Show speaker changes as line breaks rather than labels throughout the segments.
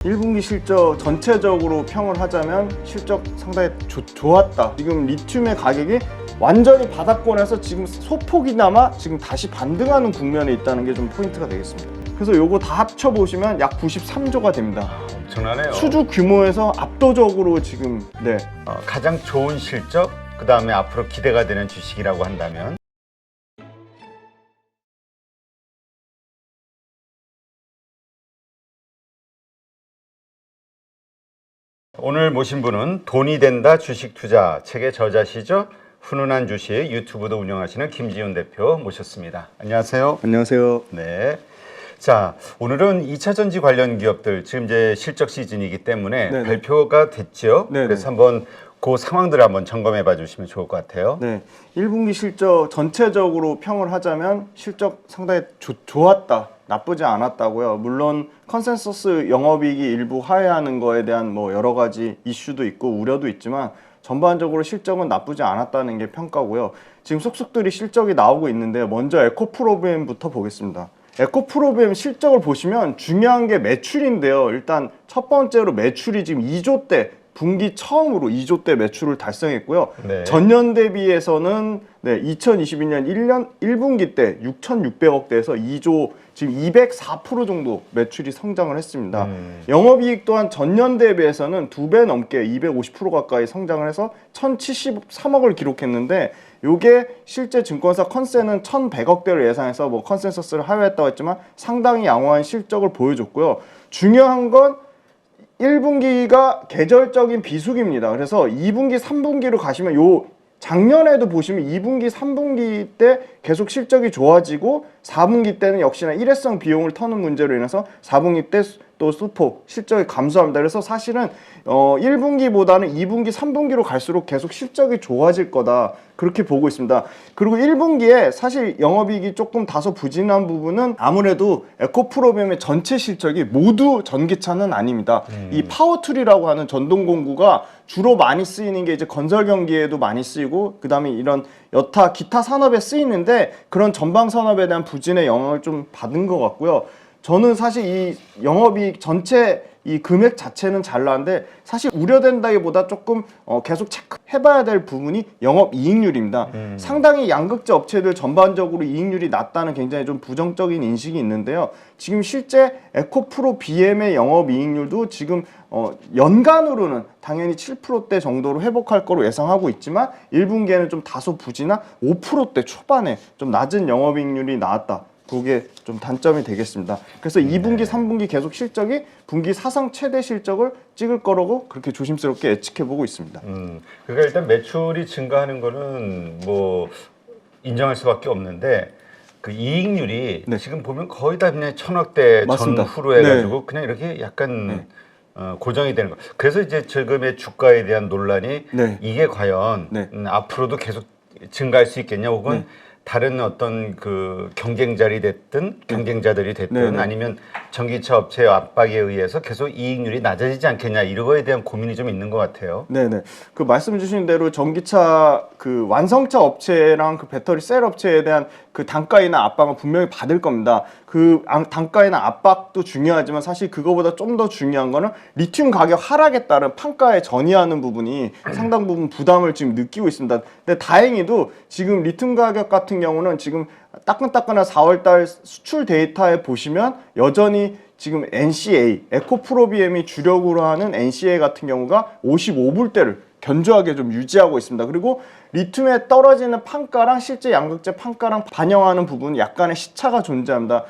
1분기 실적 전체적으로 평을 하자면 실적 상당히 좋았다. 지금 리튬의 가격이 완전히 바닥권에서 지금 소폭이나마 지금 다시 반등하는 국면에 있다는 게 좀 포인트가 되겠습니다. 그래서 요거 다 합쳐보시면 약 93조가 됩니다.
엄청나네요.
수주 규모에서 압도적으로 지금
가장 좋은 실적, 그 다음에 앞으로 기대가 되는 주식이라고 한다면 오늘 모신 분은 돈이 된다 주식 투자 책의 저자시죠. 훈훈한 주식 유튜브도 운영하시는 김지훈 대표 모셨습니다. 안녕하세요.
안녕하세요.
네. 자, 오늘은 2차 전지 관련 기업들 지금 이제 실적 시즌이기 때문에
네네.
발표가 됐죠.
네네.
그래서 한번 그 상황들을 한번 점검해 봐 주시면 좋을 것 같아요.
네, 1분기 실적 전체적으로 평을 하자면 실적 상당히 좋았다. 나쁘지 않았다고요. 물론 컨센서스 영업이익이 일부 하회하는 거에 대한 뭐 여러 가지 이슈도 있고 우려도 있지만 전반적으로 실적은 나쁘지 않았다는 게 평가고요. 지금 속속들이 실적이 나오고 있는데 먼저 에코프로비엠부터 보겠습니다. 에코프로비엠 실적을 보시면 중요한 게 매출인데요. 일단 첫 번째로 매출이 지금 2조대 분기 처음으로 2조대 매출을 달성했고요.
네.
전년 대비해서는 2022년 1분기 때 6,600억대에서 2조 지금 204% 정도 매출이 성장을 했습니다. 영업이익 또한 전년 대비해서는 2배 넘게 250% 가까이 성장을 해서 1,073억을 기록했는데 요게 실제 증권사 컨센은 1,100억대를 예상해서 뭐 컨센서스를 하회했다고 했지만 상당히 양호한 실적을 보여줬고요. 중요한 건 1분기가 계절적인 비수기입니다. 그래서 2분기, 3분기로 가시면 요 작년에도 보시면 2분기, 3분기 때 계속 실적이 좋아지고 4분기 때는 역시나 일회성 비용을 터는 문제로 인해서 4분기 때 또 소폭 실적이 감소합니다. 그래서 사실은 1분기보다는 2분기, 3분기로 갈수록 계속 실적이 좋아질 거다. 그렇게 보고 있습니다. 그리고 1분기에 사실 영업이익이 조금 다소 부진한 부분은 아무래도 에코프로비엠의 전체 실적이 모두 전기차는 아닙니다. 이 파워툴이라고 하는 전동공구가 주로 많이 쓰이는 게 이제 건설 경기에도 많이 쓰이고 그다음에 이런 여타 기타 산업에 쓰이는데 그런 전방 산업에 대한 부진의 영향을 좀 받은 것 같고요. 저는 사실 이 영업이익 전체 이 금액 자체는 잘 나왔는데 사실 우려된다기보다 조금 계속 체크해봐야 될 부분이 영업이익률입니다. 상당히 양극재 업체들 전반적으로 이익률이 낮다는 굉장히 좀 부정적인 인식이 있는데요. 지금 실제 에코프로비엠의 영업이익률도 지금 연간으로는 당연히 7%대 정도로 회복할 거로 예상하고 있지만 1분기에는 좀 다소 부진한 5%대 초반에 좀 낮은 영업이익률이 나왔다. 그게 좀 단점이 되겠습니다. 그래서 2분기, 3분기 계속 실적이 분기 사상 최대 실적을 찍을 거라고 그렇게 조심스럽게 예측해보고 있습니다.
그러니까 일단 매출이 증가하는 거는 뭐 인정할 수밖에 없는데 그 이익률이 지금 보면 거의 다 그냥 1,000억대
맞습니다.
전후로 해가지고 그냥 이렇게 약간 고정이 되는 거. 그래서 이제 지금의 주가에 대한 논란이 이게 과연 앞으로도 계속 증가할 수 있겠냐 혹은 다른 어떤 그 경쟁자들이 됐든 아니면 전기차 업체의 압박에 의해서 계속 이익률이 낮아지지 않겠냐 이거에 대한 고민이 좀 있는 것 같아요.
네네. 그 말씀 주신 대로 전기차 그 완성차 업체랑 그 배터리 셀 업체에 대한 그 단가이나 압박은 분명히 받을 겁니다. 그 단가이나 압박도 중요하지만 사실 그거보다 좀 더 중요한 거는 리튬 가격 하락에 따른 판가에 전이하는 부분이 상당 부분 부담을 지금 느끼고 있습니다. 근데 다행히도 지금 리튬 가격 같은 경우는 지금 따끈따끈한 4월달 수출 데이터에 보시면 여전히 지금 NCA, 에코프로비엠이 주력으로 하는 NCA 같은 경우가 55불대를 견조하게 좀 유지하고 있습니다. 그리고 리튬에 떨어지는 판가랑 실제 양극재 판가랑 반영하는 부분 약간의 시차가 존재합니다.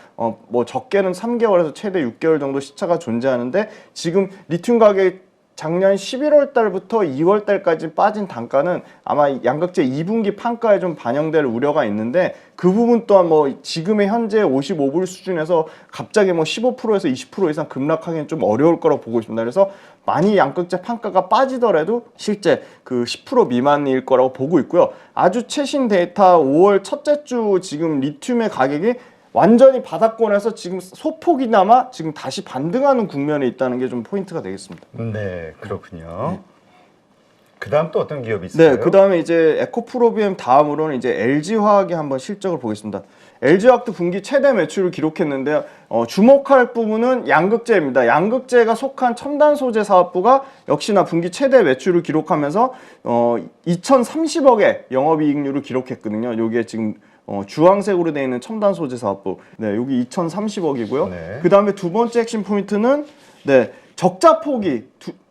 뭐 적게는 3개월에서 최대 6개월 정도 시차가 존재하는데 지금 리튬 가격이 작년 11월 달부터 2월 달까지 빠진 단가는 아마 양극재 2분기 판가에 좀 반영될 우려가 있는데 그 부분 또한 뭐 지금의 현재 55불 수준에서 갑자기 뭐 15%에서 20% 이상 급락하기는 좀 어려울 거라고 보고 있습니다. 그래서 많이 양극재 판가가 빠지더라도 실제 그 10% 미만일 거라고 보고 있고요. 아주 최신 데이터 5월 첫째 주 지금 리튬의 가격이 완전히 바닥권에서 지금 소폭이나마 지금 다시 반등하는 국면에 있다는 게 좀 포인트가 되겠습니다.
네, 그렇군요. 그다음 또 어떤 기업이 있을까요?
네, 그다음에 이제 에코프로비엠 다음으로는 이제 LG화학의 한번 실적을 보겠습니다. LG화학도 분기 최대 매출을 기록했는데요. 주목할 부분은 양극재입니다. 양극재가 속한 첨단 소재 사업부가 역시나 분기 최대 매출을 기록하면서 2,030억의 영업이익률을 기록했거든요. 여기에 지금 주황색으로 되어 있는 첨단 소재 사업부. 네, 여기 2,030억이고요.
네.
그다음에 두 번째 핵심 포인트는 네, 적자 폭이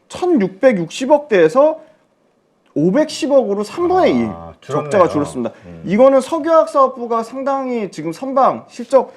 1,660억대에서 510억으로 3분의 2 적자가 줄었습니다. 이거는 석유화학 사업부가 상당히 지금 선방 실적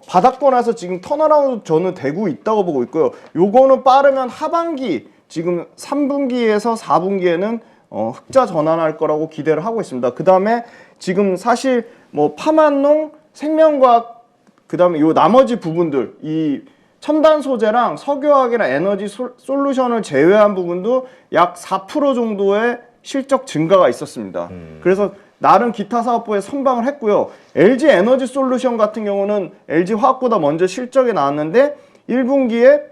받았고 나서 지금 턴어라운드 저는 되고 있다고 보고 있고요. 요거는 빠르면 하반기 지금 3분기에서 4분기에는 흑자 전환할 거라고 기대를 하고 있습니다. 그 다음에 지금 사실 뭐 파만농, 생명과학 그 다음에 요 나머지 부분들 이 첨단 소재랑 석유화학이나 에너지 솔루션을 제외한 부분도 약 4% 정도의 실적 증가가 있었습니다. 그래서 나름 기타 사업부에 선방을 했고요. LG 에너지 솔루션 같은 경우는 LG 화학보다 먼저 실적이 나왔는데 1분기에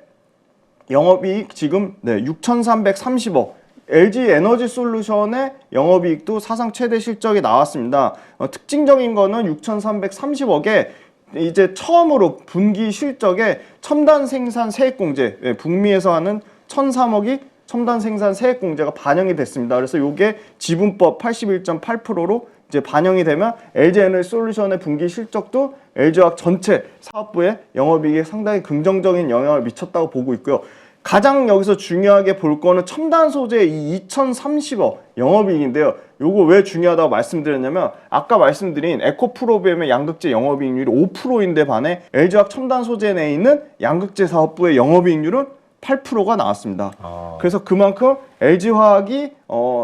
영업이익 지금 6,330억. LG 에너지 솔루션의 영업이익도 사상 최대 실적이 나왔습니다. 특징적인 거는 6,330억에 이제 처음으로 분기 실적에 첨단 생산 세액공제, 북미에서 하는 1,003억이 첨단 생산 세액공제가 반영이 됐습니다. 그래서 이게 지분법 81.8%로 이제 반영이 되면 LG 에너지 솔루션의 분기 실적도 LG화학 전체 사업부의 영업이익에 상당히 긍정적인 영향을 미쳤다고 보고 있고요. 가장 여기서 중요하게 볼 거는 첨단 소재의 이 2,030억 영업이익인데요. 요거 왜 중요하다고 말씀드렸냐면 아까 말씀드린 에코프로비엠의 양극재 영업이익률이 5%인데 반해 LG화학 첨단 소재 내에 있는 양극재 사업부의 영업이익률은 8%가 나왔습니다. 그래서 그만큼 LG화학이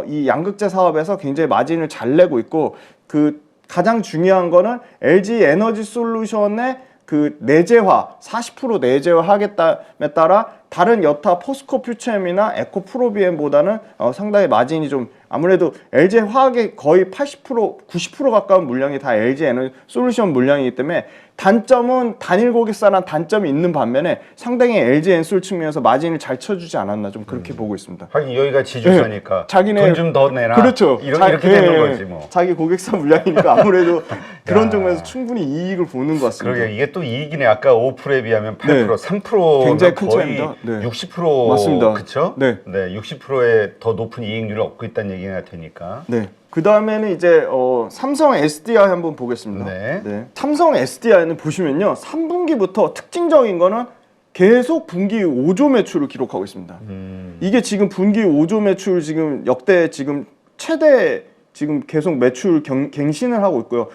이 양극재 사업에서 굉장히 마진을 잘 내고 있고 그 가장 중요한 거는 LG 에너지 솔루션의 그 내재화 40% 내재화 하겠다에 따라 다른 여타 포스코 퓨처엠이나 에코프로비엠보다는 상당히 마진이 좀 아무래도 LG 화학의 거의 80% 90% 가까운 물량이 다 LG 에너지 솔루션 물량이기 때문에 단점은 단일 고객사란 단점이 있는 반면에 상당히 LG 엔솔 측면에서 마진을 잘 쳐주지 않았나 좀 그렇게 보고 있습니다.
하긴 여기가 지주사니까
자기네
돈 좀 더 내라.
그렇죠.
이렇게 되는 거지 뭐.
자기 고객사 물량이니까 아무래도 그런 점에서 충분히 이익을 보는 것 같습니다.
그러게 이게 또 이익이네. 아까 5%에 비하면 8%, 3%가
굉장히 큰
거의
차이입니다.
60%
맞습니다.
그렇죠?
네.
60%의 더 높은 이익률을 얻고 있다는 얘기가 되니까.
네. 그 다음에는 이제 삼성 SDI 한번 보겠습니다.
네.
삼성 SDI는 보시면요, 3분기부터 특징적인 거는 계속 분기 5조 매출을 기록하고 있습니다. 이게 지금 분기 5조 매출 지금 역대 지금 최대 지금 계속 매출 갱신을 하고 있고요.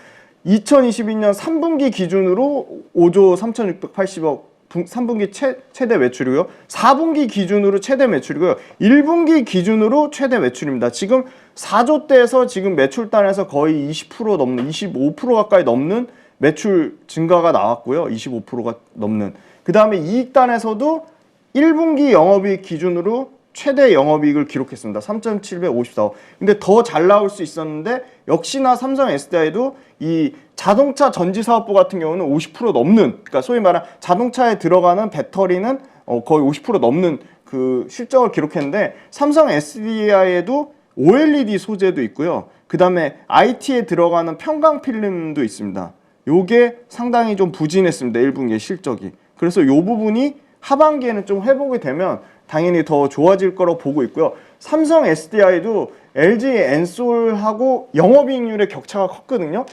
2022년 3분기 기준으로 5조 3,680억 3분기 최대 매출이고요. 4분기 기준으로 최대 매출이고요. 1분기 기준으로 최대 매출입니다. 지금 4조대에서 지금 매출단에서 거의 20% 넘는 25% 가까이 넘는 매출 증가가 나왔고요. 25%가 넘는. 그 다음에 이익단에서도 1분기 영업이익 기준으로 최대 영업이익을 기록했습니다. 3,754억. 근데 더 잘 나올 수 있었는데 역시나 삼성 SDI도 이 자동차 전지 사업부 같은 경우는 50% 넘는, 그러니까 소위 말하는 자동차에 들어가는 배터리는 거의 50% 넘는 그 실적을 기록했는데 삼성 SDI에도 OLED 소재도 있고요. 그 다음에 IT에 들어가는 편광 필름도 있습니다. 요게 상당히 좀 부진했습니다. 1분기의 실적이. 그래서 요 부분이 하반기에는 좀 회복이 되면 당연히 더 좋아질 거라고 보고 있고요. 삼성 SDI도 LG 엔솔하고 영업이익률의 격차가 컸거든요.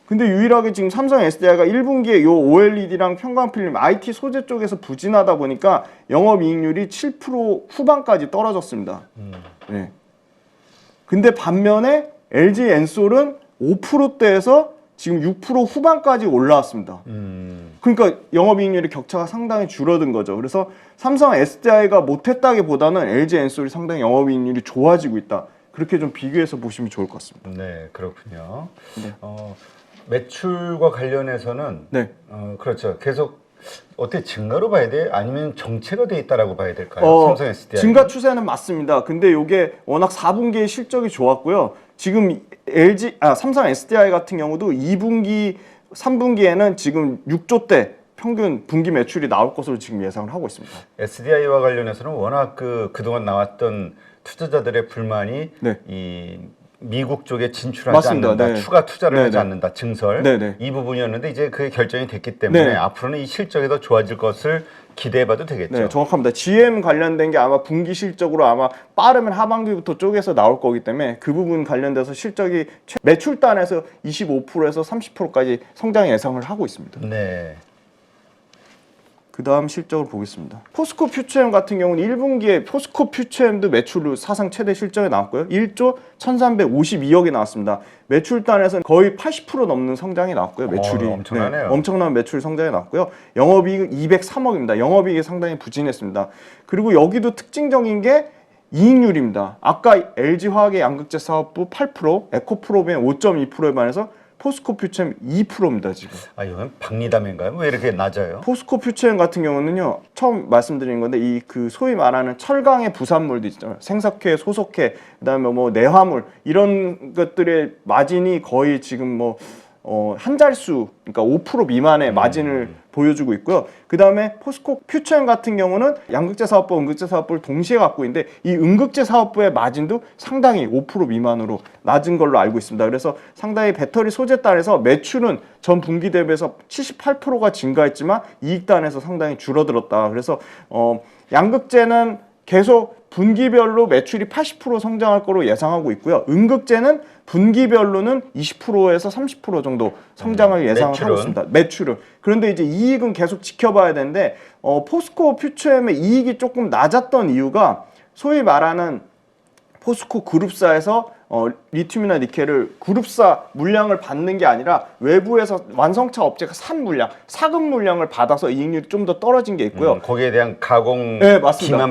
근데 유일하게 지금 삼성 SDI가 1분기에 요 OLED랑 편광필름, IT 소재 쪽에서 부진하다 보니까 영업이익률이 7% 후반까지 떨어졌습니다. 네. 근데 반면에 LG 엔솔은 5%대에서 지금 6% 후반까지 올라왔습니다. 그러니까 영업이익률의 격차가 상당히 줄어든 거죠. 그래서 삼성 SDI가 못했다기보다는 LG 엔솔이 상당히 영업이익률이 좋아지고 있다. 그렇게 좀 비교해서 보시면 좋을 것 같습니다.
네, 그렇군요.
네.
매출과 관련해서는
네.
그렇죠. 계속 어떻게 증가로 봐야 돼? 아니면 정체가 돼 있다라고 봐야 될까요? 삼성 SDI
증가 추세는 맞습니다. 근데 이게 워낙 4분기의 실적이 좋았고요. 지금 삼성 SDI 같은 경우도 2분기, 3분기에는 지금 6조대 평균 분기 매출이 나올 것으로 지금 예상을 하고 있습니다.
SDI와 관련해서는 워낙 그동안 나왔던 투자자들의 불만이
네.
이 미국 쪽에 진출하지
맞습니다.
않는다,
네.
추가 투자를
네,
하지
네.
않는다, 증설
네, 네.
이 부분이었는데 이제 그게 결정이 됐기 때문에
네.
앞으로는 이 실적이 더 좋아질 것을 기대해봐도 되겠죠.
네, 정확합니다. GM 관련된 게 아마 분기 실적으로 아마 빠르면 하반기부터 쪼개서 나올 거기 때문에 그 부분 관련돼서 실적이 매출단에서 25%에서 30%까지 성장 예상을 하고 있습니다.
네.
그 다음 실적을 보겠습니다. 포스코 퓨처엠 같은 경우는 1분기에 포스코 퓨처엠도 매출로 사상 최대 실적이 나왔고요. 1조 1352억이 나왔습니다. 매출단에서는 거의 80% 넘는 성장이 나왔고요. 매출이.
엄청나네요.
네, 엄청난 매출 성장이 나왔고요. 영업이익은 203억입니다. 영업이익이 상당히 부진했습니다. 그리고 여기도 특징적인 게 이익률입니다. 아까 LG화학의 양극재 사업부 8%, 에코프로비엔 5.2%에 반해서 포스코 퓨처엠 2%입니다 지금.
아 이건 박리담인가요? 왜 이렇게 낮아요?
포스코 퓨처엠 같은 경우는요, 처음 말씀드린 건데 이 그 소위 말하는 철강의 부산물들 있잖아요. 생석회, 소석회, 그다음에 뭐 내화물 이런 것들의 마진이 거의 지금 뭐 한 자릿수, 그러니까 5% 미만의 마진을 보여주고 있고요. 그 다음에 포스코 퓨처엠 같은 경우는 양극재 사업부, 음극재 사업부를 동시에 갖고 있는데 이 음극재 사업부의 마진도 상당히 5% 미만으로 낮은 걸로 알고 있습니다. 그래서 상당히 배터리 소재단에서 매출은 전 분기 대비해서 78%가 증가했지만 이익단에서 상당히 줄어들었다. 그래서 양극재는 계속 분기별로 매출이 80% 성장할 거로 예상하고 있고요. 음극재는 분기별로는 20%에서 30% 정도 성장을 예상을 하고 있습니다. 매출은. 그런데 이제 이익은 계속 지켜봐야 되는데 포스코 퓨처엠의 이익이 조금 낮았던 이유가 소위 말하는 포스코 그룹사에서 리튬이나 니켈을 그룹사 물량을 받는 게 아니라 외부에서 완성차 업체가 산 물량, 사급 물량을 받아서 이익률이 좀 더 떨어진 게 있고요.
거기에 대한 가공비만
네,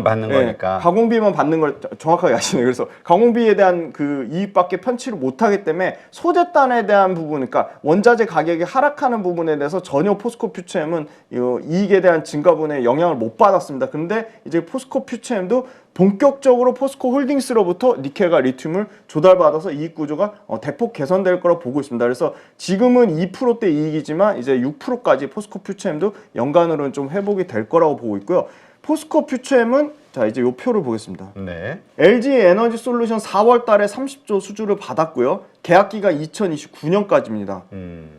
받는 거니까.
가공비만 받는 걸 정확하게 아시네요. 그래서 가공비에 대한 그 이익밖에 편취를 못하기 때문에 소재단에 대한 부분, 그러니까 원자재 가격이 하락하는 부분에 대해서 전혀 포스코 퓨처엠은 이익에 대한 증가분에 영향을 못 받았습니다. 그런데 이제 포스코 퓨처엠도 본격적으로 포스코 홀딩스로부터 니켈과 리튬을 조달받아서 이익 구조가 대폭 개선될 거라고 보고 있습니다. 그래서 지금은 2%대 이익이지만 이제 6%까지 포스코 퓨처엠도 연간으로는 좀 회복이 될 거라고 보고 있고요. 포스코 퓨처엠은 자 이제 이 표를 보겠습니다.
네.
LG 에너지 솔루션 4월 달에 30조 수주를 받았고요. 계약기가 2029년까지입니다.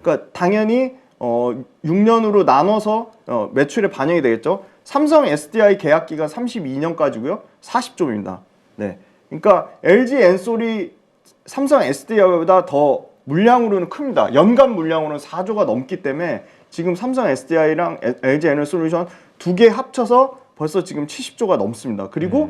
그러니까 당연히 6년으로 나눠서 매출에 반영이 되겠죠. 삼성 SDI 계약 기간 32년까지고요. 40조입니다. 네. 그러니까 LG 엔솔이 삼성 SDI보다 더 물량으로는 큽니다. 연간 물량으로는 4조가 넘기 때문에 지금 삼성 SDI랑 LG 에너지솔루션 두 개 합쳐서 벌써 지금 70조가 넘습니다. 그리고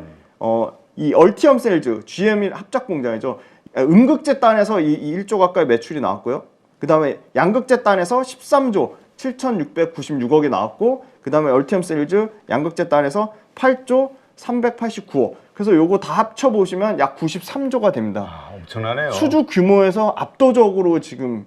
이 얼티엄 셀즈 GM 합작 공장이죠. 음극재 단에서 이 1조 가까이 매출이 나왔고요. 그 다음에 양극재 단에서 13조 7,696억이 나왔고, 그 다음에 얼티엄 셀즈 양극재 단에서 8조 389억. 그래서 요거 다 합쳐보시면 약 93조가 됩니다.
아, 엄청나네요.
수주 규모에서 압도적으로 지금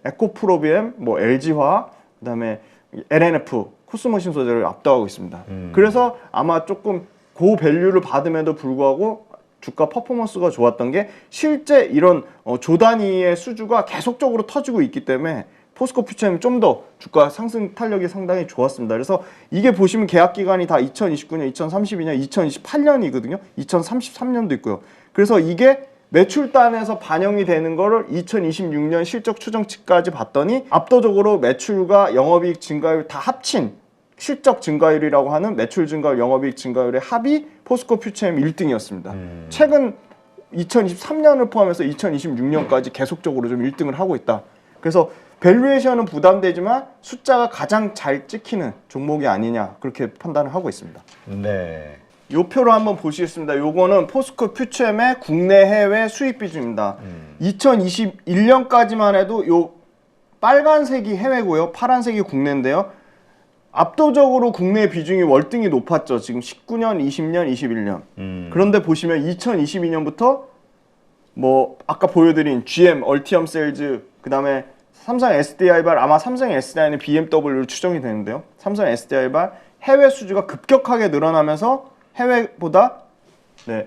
에코프로비엠, 뭐 LG화학, 그 다음에 LNF, 코스모신 소재를 압도하고 있습니다. 그래서 아마 조금 고밸류를 받음에도 불구하고 주가 퍼포먼스가 좋았던 게 실제 이런 조 단위의 수주가 계속적으로 터지고 있기 때문에 포스코 퓨처엠이 좀 더 주가 상승 탄력이 상당히 좋았습니다. 그래서 이게 보시면 계약 기간이 다 2029년, 2032년, 2028년이거든요. 2033년도 있고요. 그래서 이게 매출단에서 반영이 되는 거를 2026년 실적 추정치까지 봤더니 압도적으로 매출과 영업이익 증가율 다 합친 실적 증가율이라고 하는 매출 증가율, 영업이익 증가율의 합이 포스코 퓨처엠 1등이었습니다. 최근 2023년을 포함해서 2026년까지 계속적으로 좀 1등을 하고 있다. 그래서 밸류에이션은 부담되지만 숫자가 가장 잘 찍히는 종목이 아니냐 그렇게 판단을 하고 있습니다.
네.
요 표로 한번 보시겠습니다. 요거는 포스코 퓨처엠의 국내 해외 수입 비중입니다. 2021년까지만 해도 요 빨간색이 해외고요. 파란색이 국내인데요. 압도적으로 국내 비중이 월등히 높았죠. 지금 19년, 20년, 21년. 그런데 보시면 2022년부터 뭐 아까 보여드린 GM, 얼티엄 셀즈, 그 다음에 삼성 SDI발, 아마 삼성 SDI는 BMW로 추정이 되는데요. 삼성 SDI발 해외 수주가 급격하게 늘어나면서 해외보다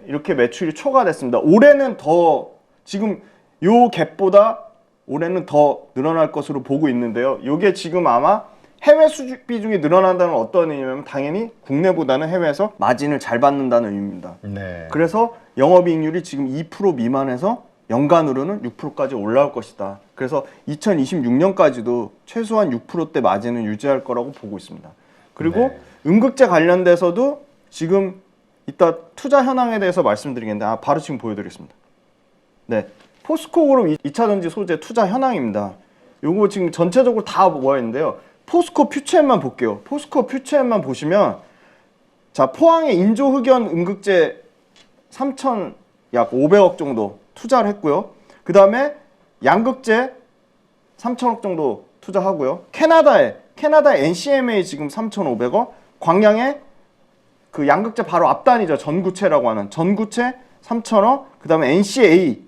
이렇게 매출이 초과됐습니다. 올해는 더 지금 요 갭보다 올해는 더 늘어날 것으로 보고 있는데요. 요게 지금 아마 해외 수출 비중이 늘어난다는 건 어떤 의미냐면 당연히 국내보다는 해외에서 마진을 잘 받는다는 의미입니다.
네.
그래서 영업이익률이 지금 2% 미만에서 연간으로는 6%까지 올라올 것이다. 그래서 2026년까지도 최소한 6%대 마진을 유지할 거라고 보고 있습니다. 그리고
네.
음극재 관련돼서도 지금 이따 투자 현황에 대해서 말씀드리겠는데 바로 지금 보여드리겠습니다. 네, 포스코그룹 2차전지 소재 투자 현황입니다. 요거 지금 전체적으로 다 모여 있는데요. 포스코 퓨처엠만 볼게요. 포스코 퓨처엠만 보시면 자, 포항의 인조 흑연 음극재 3천 약 500억 정도 투자를 했고요. 그 다음에 양극재 3천억 정도 투자하고요. 캐나다 NCMA 지금 3,500억, 광양에 그 양극재 바로 앞단이죠. 전구체라고 하는 전구체 3,000억, 그 다음에 NCA,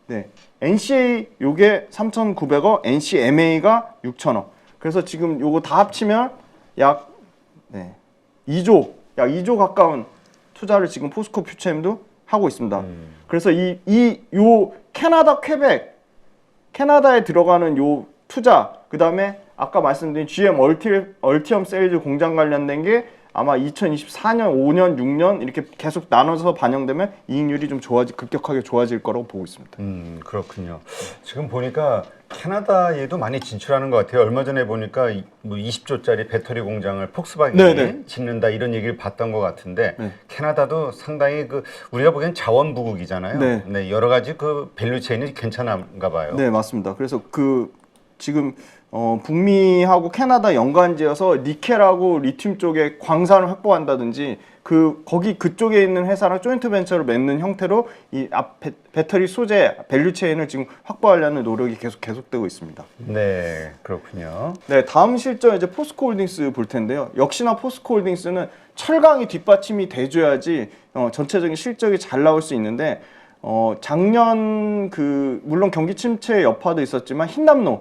네, NCA 요게 3,900억, NCMA가 6,000억. 그래서 지금 요거 다 합치면 약 2조 가까운 투자를 지금 포스코 퓨처엠도 하고 있습니다. 그래서 요 캐나다 퀘벡, 캐나다에 들어가는 요 투자, 그 다음에 아까 말씀드린 GM 얼티엄 세일즈 공장 관련된 게 아마 2024년, 5년, 6년 이렇게 계속 나눠서 반영되면 이익률이 좀 급격하게 좋아질 거라고 보고 있습니다.
그렇군요. 지금 보니까 캐나다에도 많이 진출하는 것 같아요. 얼마 전에 보니까 뭐 20조짜리 배터리 공장을 폭스바겐이 짓는다 이런 얘기를 봤던 것 같은데 캐나다도 상당히 우리가 보기엔 자원부국이잖아요. 네, 여러 가지 그 밸류체인이 괜찮은가 봐요.
네, 맞습니다. 그래서 지금 북미하고 캐나다 연관지어서 니켈하고 리튬 쪽에 광산을 확보한다든지 그쪽에 있는 회사랑 조인트 벤처를 맺는 형태로 이 배터리 소재 밸류체인을 지금 확보하려는 노력이 계속되고 있습니다.
네, 그렇군요.
네, 다음 실적 이제 포스코홀딩스 볼 텐데요. 역시나 포스코홀딩스는 철강이 뒷받침이 돼줘야지 전체적인 실적이 잘 나올 수 있는데. 작년 물론 경기 침체의 여파도 있었지만 흰남노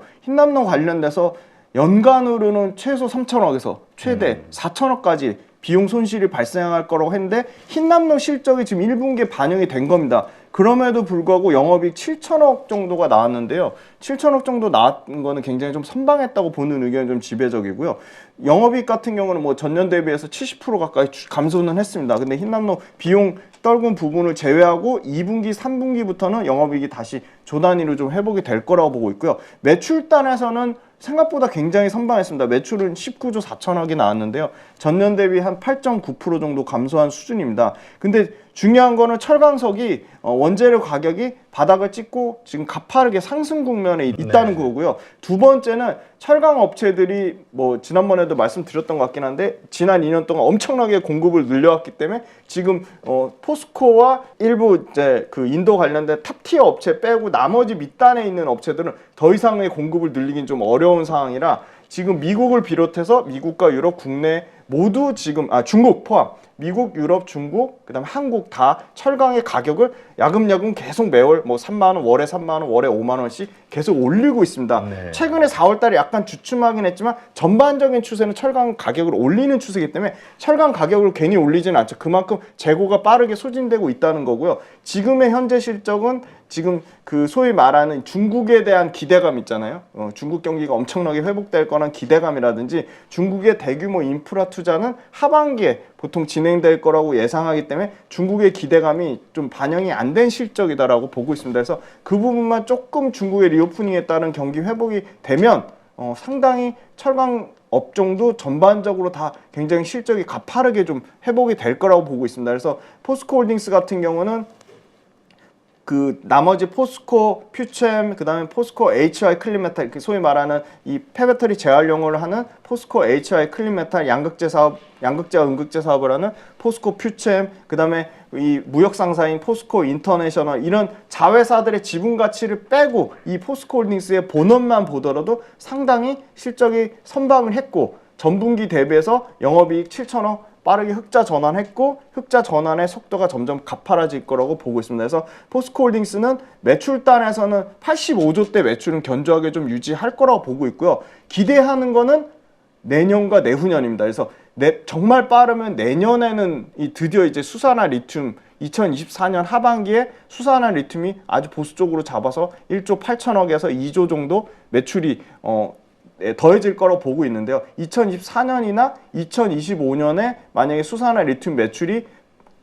관련돼서 연간으로는 최소 3천억에서 최대 4천억까지 비용 손실이 발생할 거라고 했는데 흰남노 실적이 지금 1분기에 반영이 된 겁니다. 그럼에도 불구하고 영업이익 7천억 정도가 나왔는데요. 7천억 정도 나온 거는 굉장히 좀 선방했다고 보는 의견이 좀 지배적이고요. 영업이익 같은 경우는 뭐 전년 대비해서 70% 가까이 감소는 했습니다. 근데 흰남노 비용 떨군 부분을 제외하고 2분기, 3분기부터는 영업이익이 다시 조 단위로 좀 회복이 될 거라고 보고 있고요. 매출단에서는 생각보다 굉장히 선방했습니다. 매출은 19조 4천억이 나왔는데요. 전년 대비 한 8.9% 정도 감소한 수준입니다. 근데 중요한 거는 철강석이 원재료 가격이 바닥을 찍고 지금 가파르게 상승 국면에 있다는 거고요. 두 번째는 철강 업체들이 뭐 지난번에도 말씀드렸던 것 같긴 한데 지난 2년 동안 엄청나게 공급을 늘려왔기 때문에 지금 포스코와 일부 이제 인도 관련된 탑티어 업체 빼고 나머지 밑단에 있는 업체들은 더 이상의 공급을 늘리긴 좀 어려운 상황이라 지금 미국을 비롯해서 미국과 유럽 국내 모두 지금 중국 포함 미국, 유럽, 중국, 그다음에 한국 다 철강의 가격을 야금야금 계속 매월 뭐 3만 원, 월에 3만 원, 월에 5만 원씩 계속 올리고 있습니다. 네. 최근에 4월 달에 약간 주춤하긴 했지만 전반적인 추세는 철강 가격을 올리는 추세이기 때문에 철강 가격을 괜히 올리지는 않죠. 그만큼 재고가 빠르게 소진되고 있다는 거고요. 지금의 현재 실적은 지금 소위 말하는 중국에 대한 기대감 있잖아요. 중국 경기가 엄청나게 회복될 거란 기대감이라든지 중국의 대규모 인프라 투자는 하반기에 보통 진행될 거라고 예상하기 때문에 중국의 기대감이 좀 반영이 안 된 실적이다라고 보고 있습니다. 그래서 그 부분만 조금 중국의 리오프닝에 따른 경기 회복이 되면 상당히 철강 업종도 전반적으로 다 굉장히 실적이 가파르게 좀 회복이 될 거라고 보고 있습니다. 그래서 포스코홀딩스 같은 경우는 나머지 포스코 퓨처엠 그다음에 포스코 HI 클린메탈 소위 말하는 이 폐배터리 재활용을 하는 포스코 HI 클린메탈 양극재와 음극재 사업을 하는 포스코 퓨처엠 그다음에 이 무역 상사인 포스코 인터내셔널 이런 자회사들의 지분 가치를 빼고 이 포스코홀딩스의 본업만 보더라도 상당히 실적이 선방을 했고 전분기 대비해서 영업이익 7천억 빠르게 흑자 전환했고 흑자 전환의 속도가 점점 가파라질 거라고 보고 있습니다. 그래서 포스코홀딩스는 매출단에서는 85조대 매출은 견조하게 좀 유지할 거라고 보고 있고요. 기대하는 거는 내년과 내후년입니다. 그래서 정말 빠르면 내년에는 드디어 이제 수산화 리튬 2024년 하반기에 수산화 리튬이 아주 보수적으로 잡아서 1조 8천억에서 2조 정도 매출이 더해질 거라고 보고 있는데요. 2024년이나 2025년에 만약에 수산화 리튬 매출이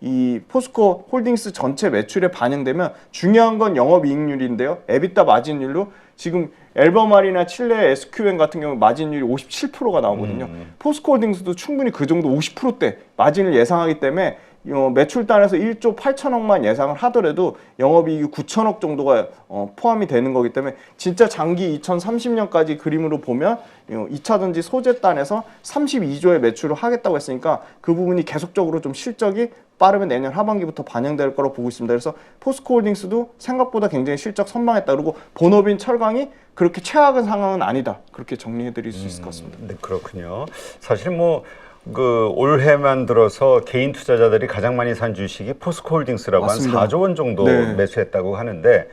이 포스코 홀딩스 전체 매출에 반영되면 중요한 건 영업이익률인데요. 에비타 마진율로 지금 엘버말이나 칠레 SQM 같은 경우 마진율이 57%가 나오거든요. 포스코 홀딩스도 충분히 그 정도 50%대 마진을 예상하기 때문에 매출단에서 1조 8천억만 예상을 하더라도 영업이익이 9천억 정도가 포함이 되는 거기 때문에 진짜 장기 2030년까지 그림으로 보면 2차전지 소재단에서 32조의 매출을 하겠다고 했으니까 그 부분이 계속적으로 좀 실적이 빠르면 내년 하반기부터 반영될 거라고 보고 있습니다. 그래서 포스코 홀딩스도 생각보다 굉장히 실적 선방했다. 그리고 본업인 철강이 그렇게 최악의 상황은 아니다. 그렇게 정리해 드릴 수 있을 것 같습니다.
네, 그렇군요. 사실 뭐 그 올해만 들어서 개인 투자자들이 가장 많이 산 주식이 포스코 홀딩스라고
맞습니다.
한 4조 원 정도
네.
매수했다고 하는데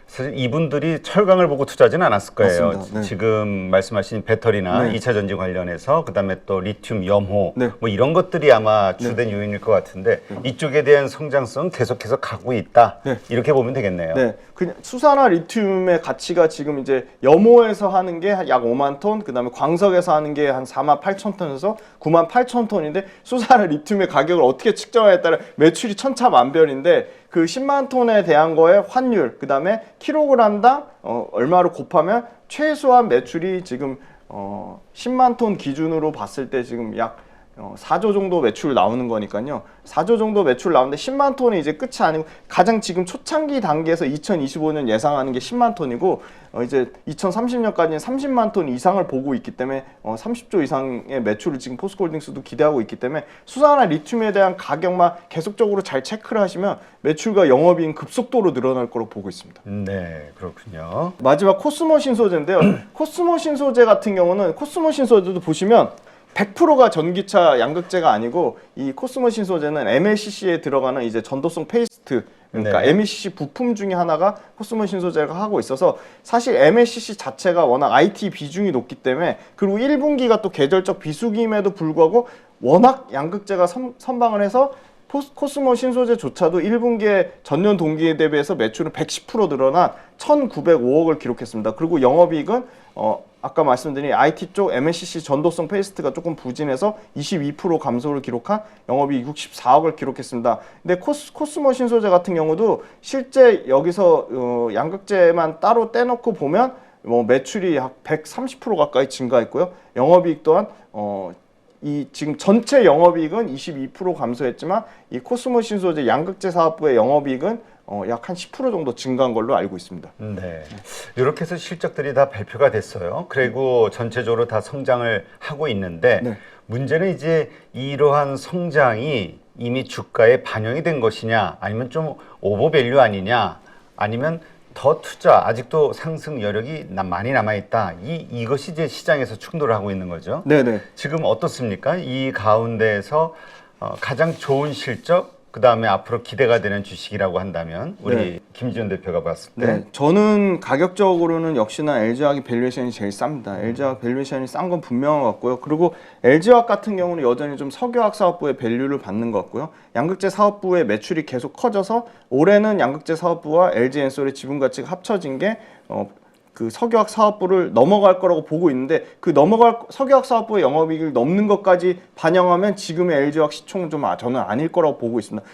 사실 이분들이 철강을 보고 투자하지는 않았을 거예요.
맞습니다. 네.
지금 말씀하신 배터리나
네.
2차 전지 관련해서 그다음에 또 리튬, 염호
네.
뭐 이런 것들이 아마 주된 요인일 것 같은데 이쪽에 대한 성장성 계속해서 가고 있다.
네.
이렇게 보면 되겠네요.
네, 그냥 수산화 리튬의 가치가 지금 이제 염호에서 하는 게 약 5만 톤, 그다음에 광석에서 하는 게 한 4만 8천 톤에서 9만 8천 톤인데 수산화 리튬의 가격을 어떻게 측정하냐에 따라 매출이 천차만별인데 그 10만 톤에 대한 거에 환율, 그다음에 킬로그램당 얼마로 곱하면 최소한 매출이 지금 10만 톤 기준으로 봤을 때 지금 약 4조 정도 매출 나오는 거니까요. 4조 정도 매출 나오는데 10만 톤이 이제 끝이 아니고 가장 지금 초창기 단계에서 2025년 예상하는 게 10만 톤이고 이제 2030년까지는 30만 톤 이상을 보고 있기 때문에 30조 이상의 매출을 지금 포스코홀딩스도 기대하고 있기 때문에 수산화 리튬에 대한 가격만 계속적으로 잘 체크를 하시면 매출과 영업이익 급속도로 늘어날 거로 보고 있습니다.
네, 그렇군요.
마지막 코스모 신소재인데요. 코스모 신소재 같은 경우는 코스모 신소재도 보시면 100%가 전기차 양극재가 아니고 이 코스모 신소재는 MLCC에 들어가는 이제 전도성 페이스트 그러니까
네.
MLCC 부품 중에 하나가 코스모 신소재가 하고 있어서 사실 MLCC 자체가 워낙 IT 비중이 높기 때문에 그리고 1분기가 또 계절적 비수기임에도 불구하고 워낙 양극재가 선방을 해서 코스모 신소재조차도 1분기에 전년 동기에 대비해서 매출은 110% 늘어난 1,905억을 기록했습니다. 그리고 영업이익은 아까 말씀드린 IT 쪽 MLCC 전도성 페이스트가 조금 부진해서 22% 감소를 기록한 영업이익 64억을 기록했습니다. 근데 코스모 신소재 같은 경우도 실제 여기서 양극재만 따로 떼놓고 보면 매출이 약 130% 가까이 증가했고요. 영업이익 또한 이 지금 전체 영업이익은 22% 감소했지만 이 코스모 신소재 양극재 사업부의 영업이익은 약 한 10% 정도 증가한 걸로 알고 있습니다.
네, 이렇게 해서 실적들이 다 발표가 됐어요. 그리고 전체적으로 다 성장을 하고 있는데
네.
문제는 이제 이러한 성장이 이미 주가에 반영이 된 것이냐 아니면 좀 오버밸류 아니냐 아니면 더 투자 아직도 상승 여력이 많이 남아있다. 이것이 이제 시장에서 충돌을 하고 있는 거죠.
네네.
지금 어떻습니까? 이 가운데에서 가장 좋은 실적 그 다음에 앞으로 기대가 되는 주식이라고 한다면 우리
네.
김지현 대표가 봤을 때
네, 저는 가격적으로는 역시나 LG화학이 밸류에이션이 제일 쌉니다. LG화학 밸류에이션이 싼 건 분명한 것 같고요. 그리고 LG화학 같은 경우는 여전히 좀 석유화학 사업부의 밸류를 받는 것 같고요. 양극재 사업부의 매출이 계속 커져서 올해는 양극재 사업부와 LG엔솔의 지분 가치가 합쳐진 게 그 석유화학 사업부를 넘어갈 거라고 보고 있는데 그 넘어갈 석유화학 사업부의 영업이익을 넘는 것까지 반영하면 지금의 LG화학 시총은 좀 저는 아닐 거라고 보고 있습니다.